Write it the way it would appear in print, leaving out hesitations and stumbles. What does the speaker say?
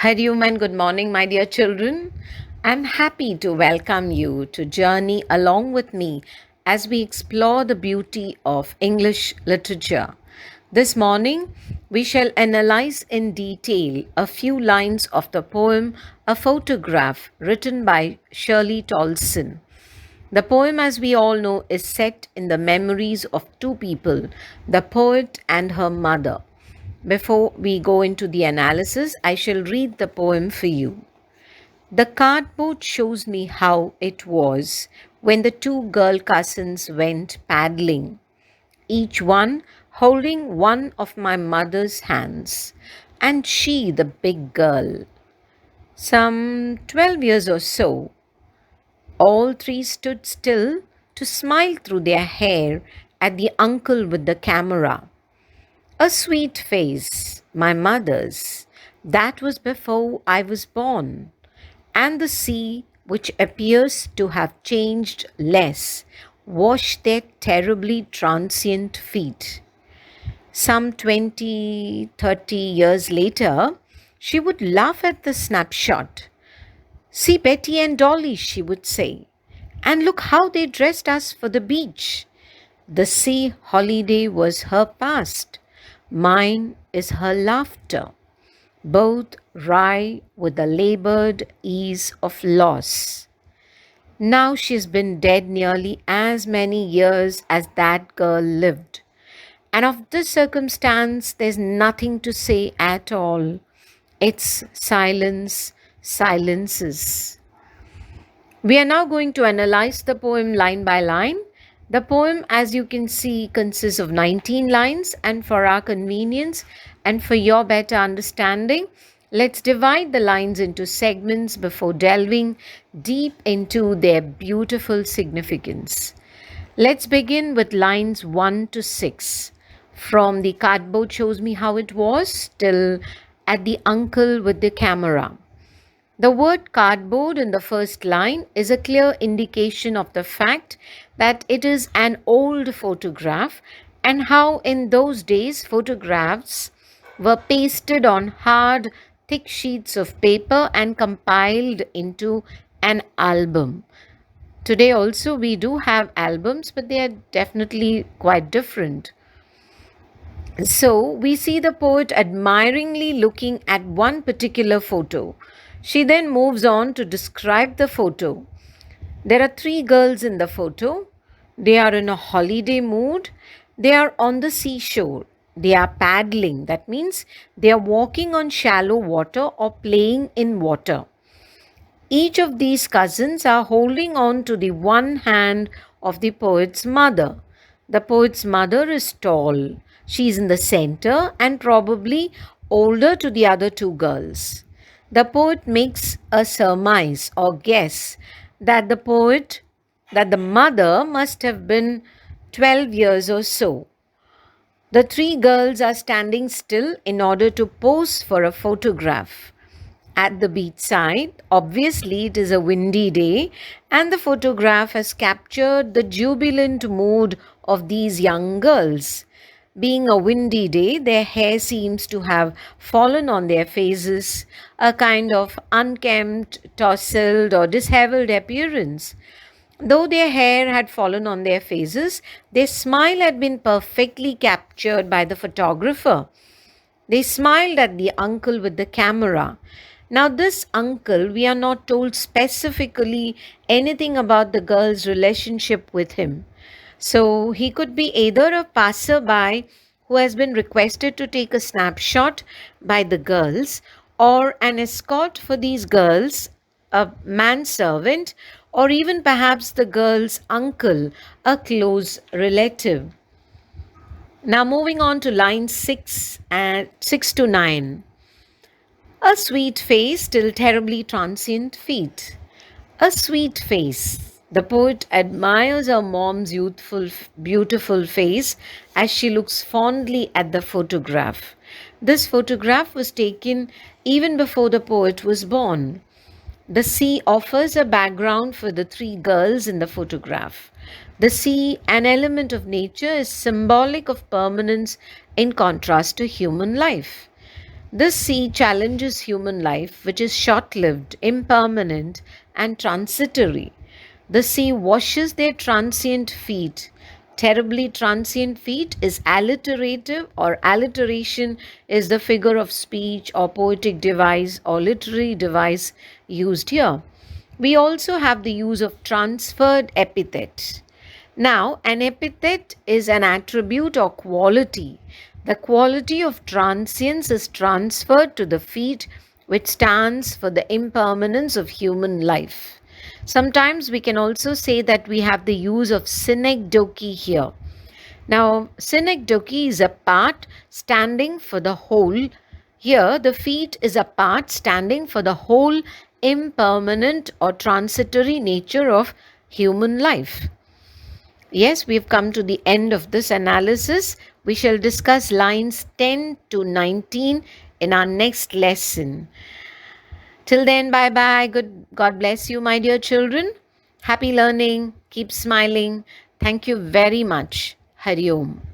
Hariom and good morning, my dear children. I'm happy to welcome you to journey along with me as we explore the beauty of English literature. This morning, we shall analyze in detail a few lines of the poem A Photograph written by Shirley Toulson. The poem, as we all know, is set in the memories of two people, the poet and her mother. Before we go into the analysis, I shall read the poem for you. The cardboard shows me how it was when the two girl cousins went paddling, each one holding one of my mother's hands, and she the big girl. Some 12 years or so, all three stood still to smile through their hair at the uncle with the camera. A sweet face, my mother's, that was before I was born, and the sea, which appears to have changed less, washed their terribly transient feet. Some 20, 30 years later, she would laugh at the snapshot. See Betty and Dolly, she would say, and look how they dressed us for the beach. The sea holiday was her past. Mine is her laughter. Both wry with the labored ease of loss. Now she's been dead nearly as many years as that girl lived. And of this circumstance, there's nothing to say at all. It's silence, silences. We are now going to analyze the poem line by line. The poem, as you can see, consists of 19 lines, and for our convenience and for your better understanding, let's divide the lines into segments before delving deep into their beautiful significance. Let's begin with lines 1 to 6. From the cardboard shows me how it was till at the uncle with the camera. The word cardboard in the first line is a clear indication of the fact that it is an old photograph and how in those days photographs were pasted on hard, thick sheets of paper and compiled into an album. Today also we do have albums, but they are definitely quite different. So we see the poet admiringly looking at one particular photo. She then moves on to describe the photo. There are three girls in the photo. They are in a holiday mood. They are on the seashore. They are paddling. That means they are walking on shallow water or playing in water. Each of these cousins are holding on to the one hand of the poet's mother. The poet's mother is tall. She is in the center and probably older to the other two girls. The poet makes a surmise or guess that the mother must have been 12 years or so. The three girls are standing still in order to pose for a photograph. At the beachside, obviously it is a windy day, and the photograph has captured the jubilant mood of these young girls. Being a windy day, their hair seems to have fallen on their faces, a kind of unkempt, tousled, or disheveled appearance. Though their hair had fallen on their faces, their smile had been perfectly captured by the photographer. They smiled at the uncle with the camera. Now, this uncle, we are not told specifically anything about the girl's relationship with him. So, he could be either a passerby who has been requested to take a snapshot by the girls, or an escort for these girls, a manservant, or even perhaps the girl's uncle, a close relative. Now, moving on to line 6 and 6 to 9. A sweet face till terribly transient feet. A sweet face. The poet admires her mom's youthful, beautiful face as she looks fondly at the photograph. This photograph was taken even before the poet was born. The sea offers a background for the three girls in the photograph. The sea, an element of nature, is symbolic of permanence in contrast to human life. This sea challenges human life, which is short lived, impermanent, and transitory. The sea washes their transient feet. Terribly transient feet is alliterative, or alliteration is the figure of speech or poetic device or literary device used here. We also have the use of transferred epithet. Now, an epithet is an attribute or quality. The quality of transience is transferred to the feet, which stands for the impermanence of human life. Sometimes we can also say that we have the use of synecdoche here. Now, synecdoche is a part standing for the whole. Here, the feet is a part standing for the whole impermanent or transitory nature of human life. Yes, we've come to the end of this analysis. We shall discuss lines 10 to 19 in our next lesson. Till then, bye bye. God bless you, my dear children. Happy learning. Keep smiling. Thank you very much. Hari Om.